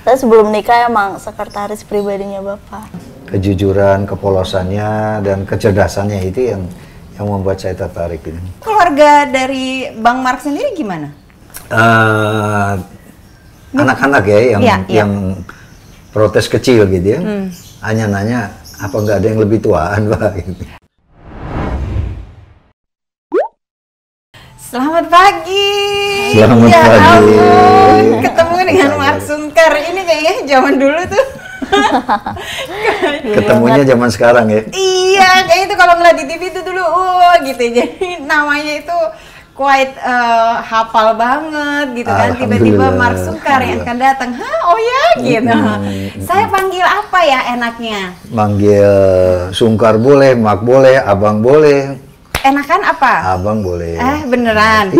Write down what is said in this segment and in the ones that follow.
Tapi sebelum nikah emang sekretaris pribadinya Bapak. Kejujuran, kepolosannya, dan kecerdasannya itu yang membuat saya tertarik ini. Keluarga dari Bang Mark sendiri gimana? Anak-anak ya yang protes kecil gitu ya. Hanya nanya apa nggak ada yang lebih tuaan Pak gitu. Selamat pagi. Selamat pagi. Ketemu dengan Mark Sungkar. Ini kayaknya zaman dulu tuh. Ketemunya zaman sekarang ya. Iya, kayak itu kalau ngeliat di TV itu dulu, gitu. Jadi namanya itu quite hafal banget gitu kan. Tiba-tiba Mark Sungkar yang akan datang. Hah, oh ya gitu. Saya panggil apa ya enaknya? Manggil Sungkar boleh, Mark boleh, Abang boleh. Enakan apa? Abang boleh. Beneran.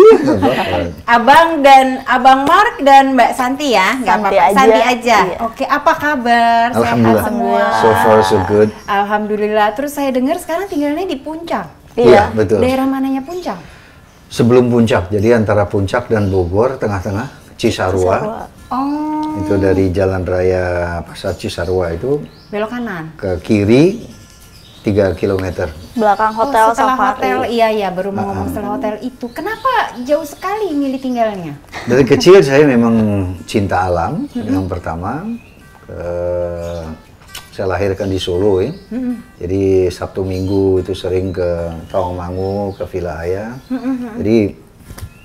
Abang dan Abang Mark dan Mbak Santi ya? Nggak apa-apa. Santi aja. Iya. Oke, apa kabar? Alhamdulillah. Sehat semua. So far so good. Alhamdulillah. Terus saya dengar sekarang tinggalnya di Puncak. Iya, betul. Daerah mananya Puncak? Sebelum Puncak, jadi antara Puncak dan Bogor, tengah-tengah Cisarua. Oh. Itu dari Jalan Raya Pasar Cisarua itu belok kanan. ke kiri 3 km. Belakang hotel setelah Safari. Hotel, iya baru mau ngomong setelah hotel itu. Kenapa jauh sekali milih tinggalnya? Dari kecil saya memang cinta alam. Yang pertama, saya lahirkan di Solo ya. Jadi Sabtu Minggu itu sering ke Tawangmangu, ke Villa Ayah. Jadi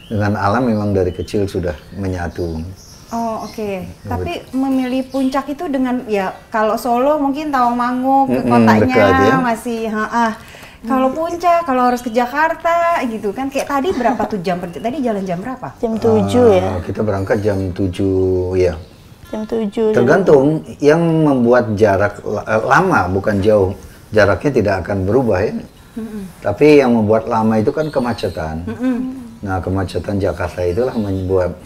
dengan alam memang dari kecil sudah menyatu. Oh oke. Tapi memilih Puncak itu dengan ya kalau Solo mungkin Tawangmangu ke kotanya dekat, ya? masih kalau Puncak kalau harus ke Jakarta gitu kan kayak tadi berapa tuh jam tadi jalan jam berapa? Jam 7 ya. Kita berangkat jam 7 ya. Jam 7. Tergantung yang membuat jarak lama bukan jauh. Jaraknya tidak akan berubah ya. Tapi yang membuat lama itu kan kemacetan. Nah, kemacetan Jakarta itulah membuat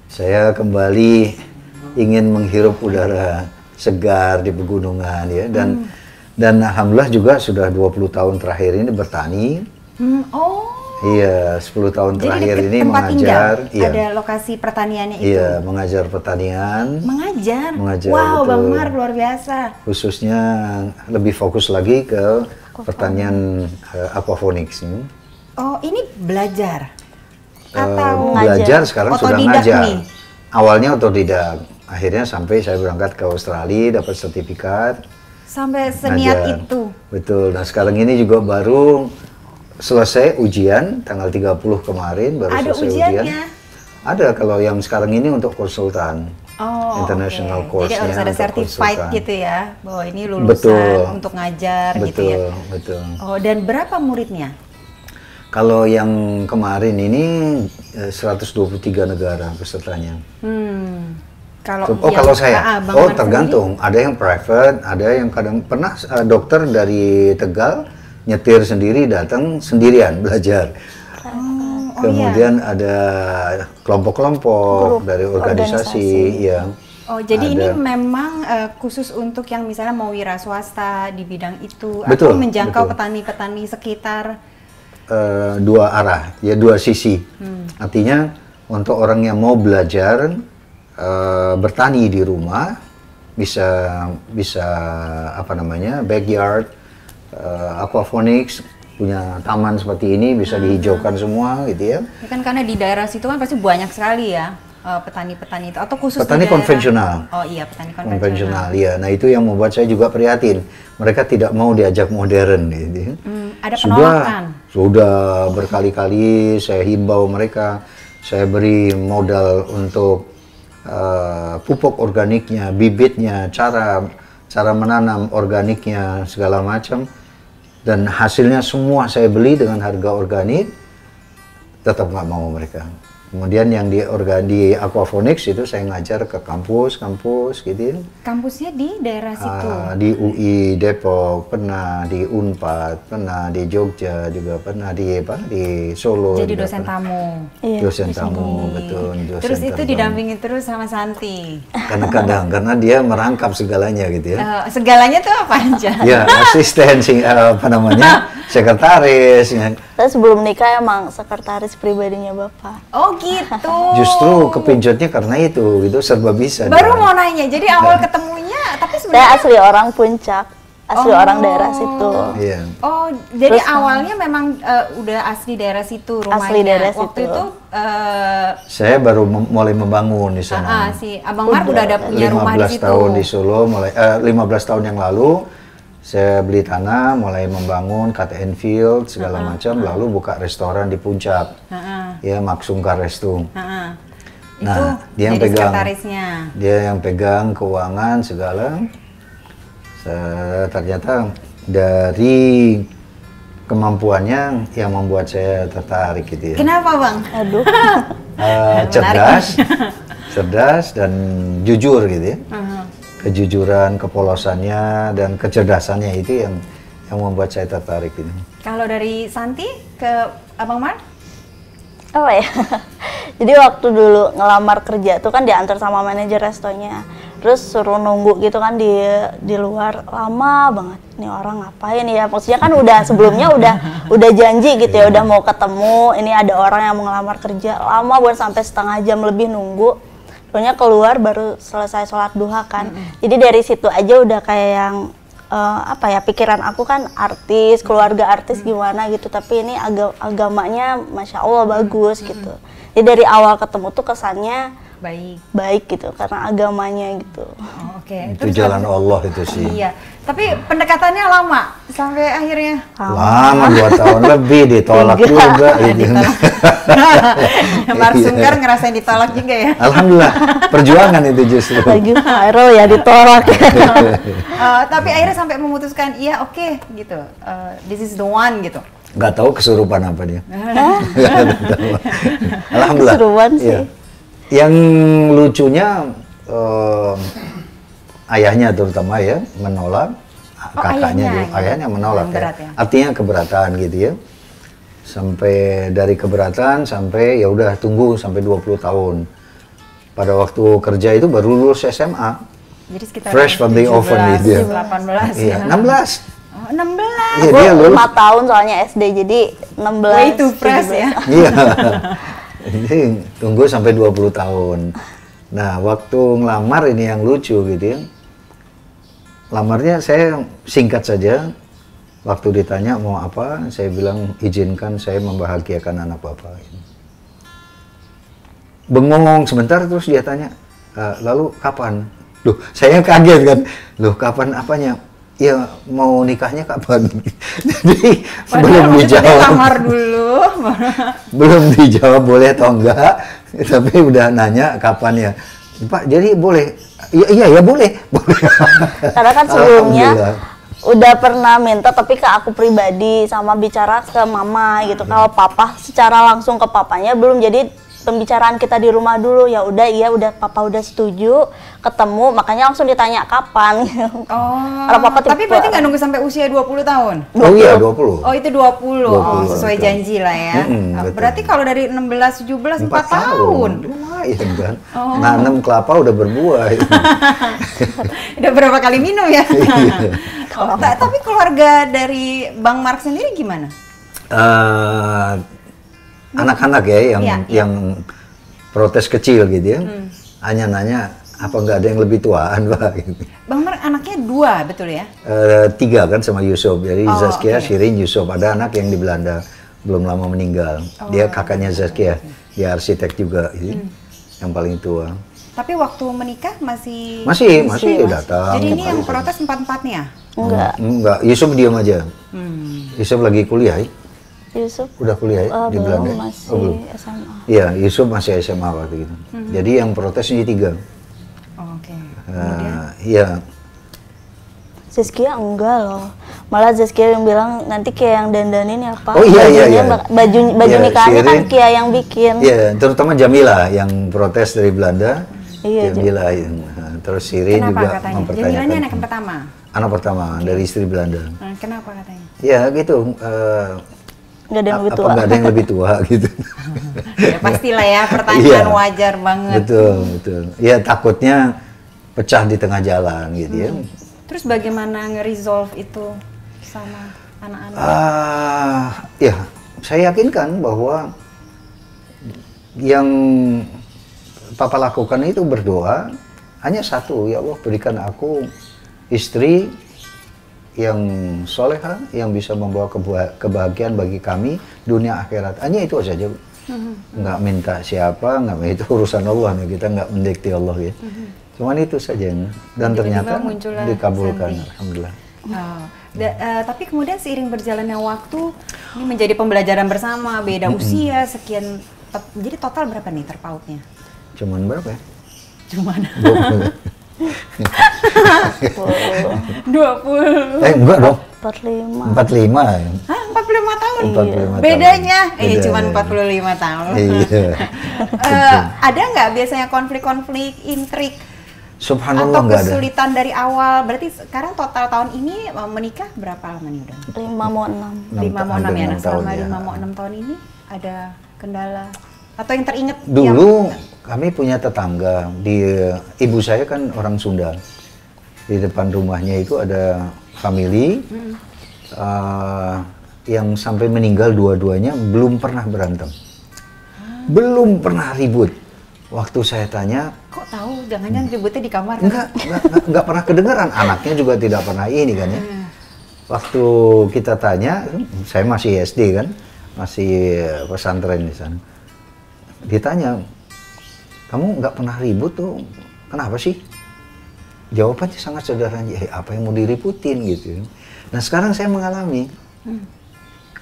saya kembali ingin menghirup udara segar di pegunungan ya dan alhamdulillah juga sudah 20 tahun terakhir ini bertani. Iya, 10 tahun terakhir ini mengajar. Iya. Ada lokasi pertaniannya itu. Iya, mengajar pertanian. Mengajar. betul. Wow, Bang Mark luar biasa. Khususnya lebih fokus lagi ke pertanian aquaponics. Oh, ini belajar. Atau belajar sekarang sudah otodidak ngajar. Nih. Awalnya otodidak, akhirnya sampai saya berangkat ke Australia dapat sertifikat. Sampai seniat ngajar. itu. Betul. Nah sekarang ini juga baru selesai ujian tanggal 30 kemarin baru ada selesai ujiannya? ujian. Ada kalau yang sekarang ini untuk konsultan. International course. Jadi harus ada certified gitu ya, bahwa ini lulusan untuk ngajar gitu ya. Betul. Oh, dan berapa muridnya? Kalau yang kemarin ini 123 negara pesertanya. Kalau saya, tergantung. Ada yang private, ada yang kadang pernah dokter dari Tegal nyetir sendiri datang sendirian belajar. Kemudian ada kelompok-kelompok dari organisasi ya. Oh, jadi ini memang khusus untuk yang misalnya mau wira swasta di bidang itu betul, atau menjangkau petani-petani sekitar. Dua arah, ya dua sisi. Artinya untuk orang yang mau belajar bertani di rumah bisa apa namanya backyard aquaponics, punya taman seperti ini bisa dihijaukan semua gitu ya. Ya kan karena di daerah situ kan pasti banyak sekali ya petani-petani itu atau khusus petani konvensional. Oh iya, petani konvensional. Ya, nah itu yang membuat saya juga prihatin. Mereka tidak mau diajak modern gitu. Ada penolakan. Sudah berkali-kali saya himbau mereka, saya beri modal untuk pupuk organiknya, bibitnya, cara menanam organiknya segala macam, dan hasilnya semua saya beli dengan harga organik, tetap nggak mau mereka. Kemudian yang di aquaponics itu saya ngajar ke kampus gitu ya. Kampusnya di daerah situ? Di UI Depok, pernah di Unpad, pernah di Jogja juga, pernah di Solo. Jadi dosen tamu? Iya, dosen tamu, betul. Terus itu didampingi terus sama Santi? Kadang-kadang, karena dia merangkap segalanya gitu ya. Segalanya tuh apa aja? Ya, asisten, sekretaris. Tapi sebelum nikah emang sekretaris pribadinya Bapak. Oh gitu. Justru kepincut karena itu serba bisa. Baru dia. mau nanya, jadi awal ketemunya, tapi Saya sebenarnya asli orang Puncak, asli Oh. orang daerah situ. Iya. oh, jadi Terus, awalnya memang udah asli daerah situ rumahnya. Asli daerah Waktu situ. itu Saya baru mulai membangun di sana. si Abang Mar udah ada punya rumah di 15 situ. tahun di Solo, 15 tahun yang lalu saya beli tanah, mulai membangun cut and field segala macam, lalu buka restoran di Puncak. Ya, Maksungkar Restu. Itu Nah, dia yang jadi pegang. sekretarisnya. Dia yang pegang keuangan segala. Ternyata dari kemampuannya yang membuat saya tertarik gitu ya. Kenapa Bang? Aduh, cerdas dan jujur gitu ya. Kejujuran, kepolosannya dan kecerdasannya itu yang membuat saya tertarik ini. Kalau dari Santi ke Abang Mar? apa ya? Jadi waktu dulu ngelamar kerja tuh kan diantar sama manajer restonya. Terus suruh nunggu gitu kan di luar, lama banget. Nih orang ngapain ya? Maksudnya kan udah sebelumnya udah janji gitu ya, udah mau ketemu, ini ada orang yang mau ngelamar kerja. Lama buat sampai setengah jam lebih nunggu. Terusnya keluar baru selesai sholat duha kan. Jadi dari situ aja udah kayak yang apa ya, pikiran aku kan artis, keluarga artis gimana gitu, tapi ini agamanya Masya Allah bagus gitu. Jadi dari awal ketemu tuh kesannya baik gitu, karena agamanya gitu. Oh, oke. Itu jalan Allah itu sih. Iya, tapi pendekatannya lama sampai akhirnya. Lama 2 tahun lebih ditolak juga. Gitu. Marsungkar ngerasain ditolak juga ya. Alhamdulillah, perjuangan itu justru. Lagi viral ya ditolak. Tapi akhirnya sampai memutuskan iya oke, gitu. This is the one gitu. Nggak tahu kesurupan apa dia. Nggak tahu. Alhamdulillah. Keseruan sih. Iya. Yang lucunya ayahnya terutama ya menolak, kakaknya ayahnya menolak ya. Artinya keberatan gitu ya. Sampai dari keberatan sampai ya udah tunggu sampai 20 tahun. Pada waktu kerja itu baru lulus SMA. Jadi sekitar Fresh from the oven gitu ya. 18 Iya, ya. 16. Oh, 16. Iya, Gue dia lulus. 4 tahun soalnya SD, jadi 16. Way too fresh ya. Iya. Jadi tunggu sampai 20 tahun. Nah, waktu ngelamar ini yang lucu gitu ya. Lamarnya saya singkat saja. Waktu ditanya mau apa, saya bilang izinkan saya membahagiakan anak bapak. Bengong sebentar terus dia tanya, lalu kapan? Loh, saya kaget kan. Loh, kapan apanya? Ya mau nikahnya kapan? Jadi belum dijawab. Lamar dulu. Belum dijawab boleh atau enggak, tapi udah nanya kapan ya. Pak, jadi boleh? Iya boleh. Karena kan sebelumnya udah pernah minta, tapi ke aku pribadi sama bicara ke mama gitu. Kalau papa secara langsung ke papanya belum, jadi pembicaraan kita di rumah dulu. Ya udah, iya udah, papa udah setuju ketemu, makanya langsung ditanya kapan. Oh, papa tapi berarti nggak nunggu sampai usia 20 tahun? Oh iya, 20. Oh itu 20, 20 oh, sesuai betul. janji lah ya. Berarti kalau dari 16, 17, 4 tahun. Lumayan kan. Nanam kelapa udah berbuah. Udah berapa kali minum ya? Tapi keluarga dari Bang Mark sendiri gimana? Anak-anak ya yang protes kecil gitu ya. Hanya nanya apa nggak ada yang lebih tuaan Pak gitu. Bang Mark anaknya 2 betul ya? 3 kan sama Yusuf. Jadi Zaskia, Shirin, Yusuf. Ada anak yang di Belanda belum lama meninggal. Dia kakaknya Zaskia. Dia arsitek juga gitu. Yang paling tua. Tapi waktu menikah masih datang. Jadi ini yang protes 4-4-nya? Enggak, Yusuf diam aja. Yusuf lagi kuliah ya? Yusuf Udah kuliah ya? Di Belanda? masih belum. SMA. Iya, Yusuf masih SMA waktu itu. Jadi yang protes ini 3. Oke. Iya. Zaskia enggak loh. Malah Zaskia yang bilang nanti Kia yang dandanin ya Pak. Oh iya. Baju Iya, nikahnya kan Shirin. Kia yang bikin. Iya, terutama Jamila yang protes dari Belanda. Iya, Jamila yang terus Shirin Kenapa juga katanya? mempertanyakan. Jamilanya anak yang pertama? Anak pertama dari istri Belanda. Kenapa katanya? Ya gitu. Nggak ada yang lebih Apa tua. nggak ada yang lebih tua gitu. Ya pastilah ya, pertanyaan wajar banget. Betul. Ya takutnya pecah di tengah jalan gitu ya. Terus bagaimana nge-resolve itu sama anak-anak? Ya, saya yakinkan bahwa yang Papa lakukan itu berdoa hanya satu, ya Allah berikan aku istri yang soleha, yang bisa membawa kebahagiaan bagi kami dunia akhirat. Hanya itu saja. Nggak minta siapa, nggak, itu urusan Allah, kita nggak mendikte Allah ya. Cuman itu saja, dan ternyata dikabulkan, alhamdulillah. Tapi kemudian seiring berjalannya waktu, ini menjadi pembelajaran bersama, beda usia, sekian, jadi total berapa nih terpautnya? Cuman berapa ya? Cuman 20. 20. Enggak dong. 45. 45 ya. Hah, 45 tahun? 45 Bedanya? Beda, Cuman ya. 45 tahun. Iya. Ada nggak biasanya konflik-konflik, intrik, Subhanallah, atau nggak ada. kesulitan dari awal? Berarti sekarang total tahun ini menikah berapa lama nih udah? 5 mau 6. 5 mau 6 ya? Nah, selama ya. 5 mau 6 tahun ini ada kendala? Atau yang teringat? Dulu kami punya tetangga, ibu saya kan orang Sunda. Di depan rumahnya itu ada family yang sampai meninggal dua-duanya belum pernah berantem. Belum pernah ribut. Waktu saya tanya, kok tahu? Jangan-jangan ributnya di kamar? enggak pernah kedengeran, anaknya juga tidak pernah ini kan ya. Waktu kita tanya, saya masih SD kan, masih pesantren di sana. Ditanya, kamu nggak pernah ribut tuh, kenapa sih? Jawabannya sangat sederhana, apa yang mau diributin gitu. Nah sekarang saya mengalami,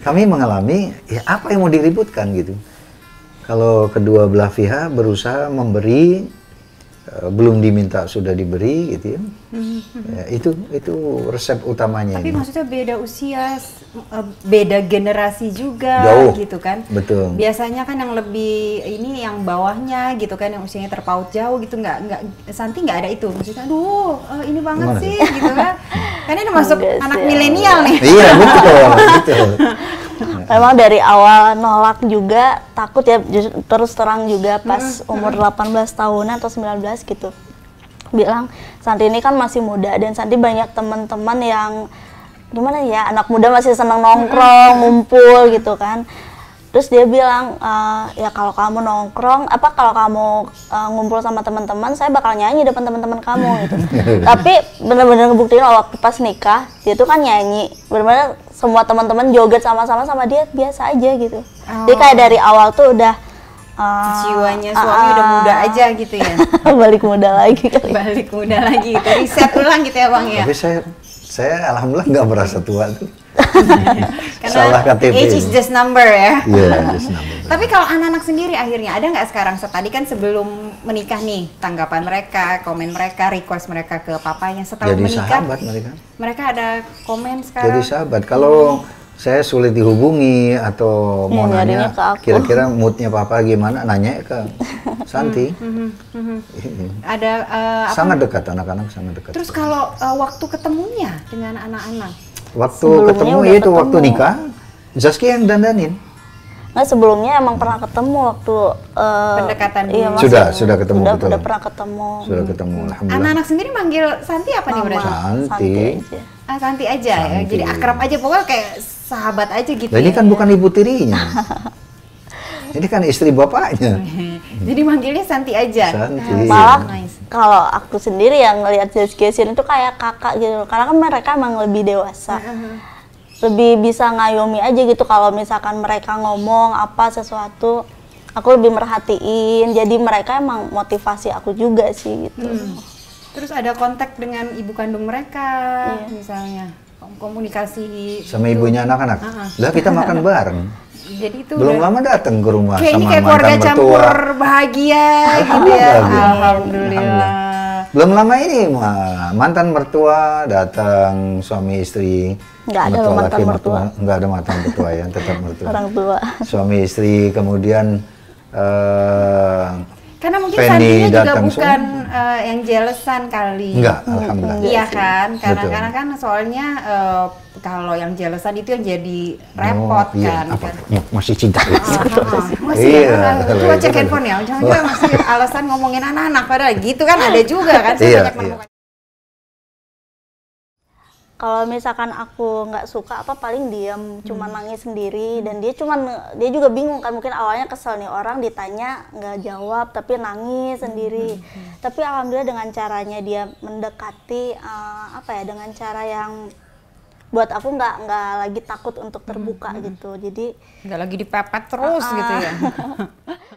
kami mengalami, ya apa yang mau diributkan gitu. Kalau kedua belah pihak berusaha memberi, belum diminta sudah diberi gitu ya. Ya, itu resep utamanya. Tapi ini. maksudnya beda usia, beda generasi juga. Jauh, gitu kan. betul. Biasanya kan yang lebih ini yang bawahnya gitu kan, yang usianya terpaut jauh gitu, nggak Santi nggak ada itu. Maksudnya aduh ini banget Gimana? sih gitu kan. Karena ini masuk Enggak anak sih, milenial nih. Iya betul. Memang dari awal nolak juga, takut ya, terus terang juga pas umur 18 tahunan atau 19 gitu. Bilang, Santi ini kan masih muda dan Santi banyak teman-teman yang gimana ya, anak muda masih senang nongkrong, ngumpul gitu kan. Terus dia bilang, ya kalau kamu nongkrong, kalau kamu ngumpul sama teman-teman, saya bakal nyanyi depan teman-teman kamu gitu. Tapi bener-bener ngebuktiin waktu pas nikah, dia tuh kan nyanyi, bener-bener semua teman-teman joget sama-sama sama dia biasa aja gitu. Jadi kayak dari awal tuh udah jiwanya suami udah muda aja gitu ya. balik muda lagi kali. Balik muda lagi gitu, riset ulang gitu ya Bang ya. Tapi saya alhamdulillah nggak merasa tua tuh. Karena Salah KTP. age is just number ya. Iya, just number. Tapi kalau anak-anak sendiri akhirnya ada nggak sekarang, tadi kan sebelum menikah nih, tanggapan mereka, komen mereka, request mereka ke papanya setelah Jadi menikah? sahabat mereka. Mereka ada komen sekarang? Jadi sahabat. Kalau saya sulit dihubungi atau mau nyarinya nanya ke aku. kira-kira moodnya papa gimana, nanya ke Santi. Ada Sangat dekat, anak-anak sangat dekat. Terus kalau waktu ketemunya dengan anak-anak? Waktu Sebelumnya ketemu udah itu waktu ketemu. nikah, Zaskia yang dandanin. Nah sebelumnya emang pernah ketemu waktu Pendekatan iya, dulu. masih- Sudah ketemu, betul. Udah pernah ketemu. Sudah ketemu, alhamdulillah. Anak-anak sendiri manggil Santi apa nih Mama, berarti? Santi. aja. Santi aja ya, Santi. jadi akrab aja, pokoknya kayak sahabat aja gitu. Nah, ini ya. kan bukan ibu tirinya. Ini kan istri bapaknya. Jadi manggilnya Santi aja. Santi. Malah Nice. kalau aku sendiri yang ngelihat Zaskia itu kayak kakak gitu, karena kan mereka emang lebih dewasa, lebih bisa ngayomi aja gitu. Kalau misalkan mereka ngomong apa sesuatu, aku lebih merhatiin. Jadi mereka emang motivasi aku juga sih gitu. Terus ada kontak dengan ibu kandung mereka, misalnya komunikasi Sama ibunya anak-anak. Lah kita makan bareng. Jadi itu Belum udah lama datang ke rumah kayak ini sama kayak keluarga mantan mertua. campur bahagia gitu ya. Alhamdulillah. Alhamdulillah. Belum lama ini mantan mertua datang, suami istri. Nggak ada mertua loh mantan laki, mertua. Nggak ada mantan mertua ya, tetap mertua. Orang tua. Suami istri, kemudian Karena mungkin Penny Santinya juga datang bukan yang jealousan kali. enggak, alhamdulillah. Iya kan, Betul. karena kan soalnya kalau yang jealousan itu yang jadi repot Oh, iya. kan. Apa? kan. Masih cinta. Masih Iya. coba cek handphone ya, jangan-jangan masih alasan ngomongin anak-anak, padahal gitu kan ada juga kan, saya Iya, banyak iya. menemukan. Kalau misalkan aku nggak suka apa paling diam, cuman nangis sendiri, dan dia juga bingung kan, mungkin awalnya kesel nih orang ditanya nggak jawab tapi nangis sendiri. Tapi alhamdulillah dengan caranya dia mendekati dengan cara yang buat aku nggak lagi takut untuk terbuka gitu. Jadi nggak lagi dipepet terus gitu ya.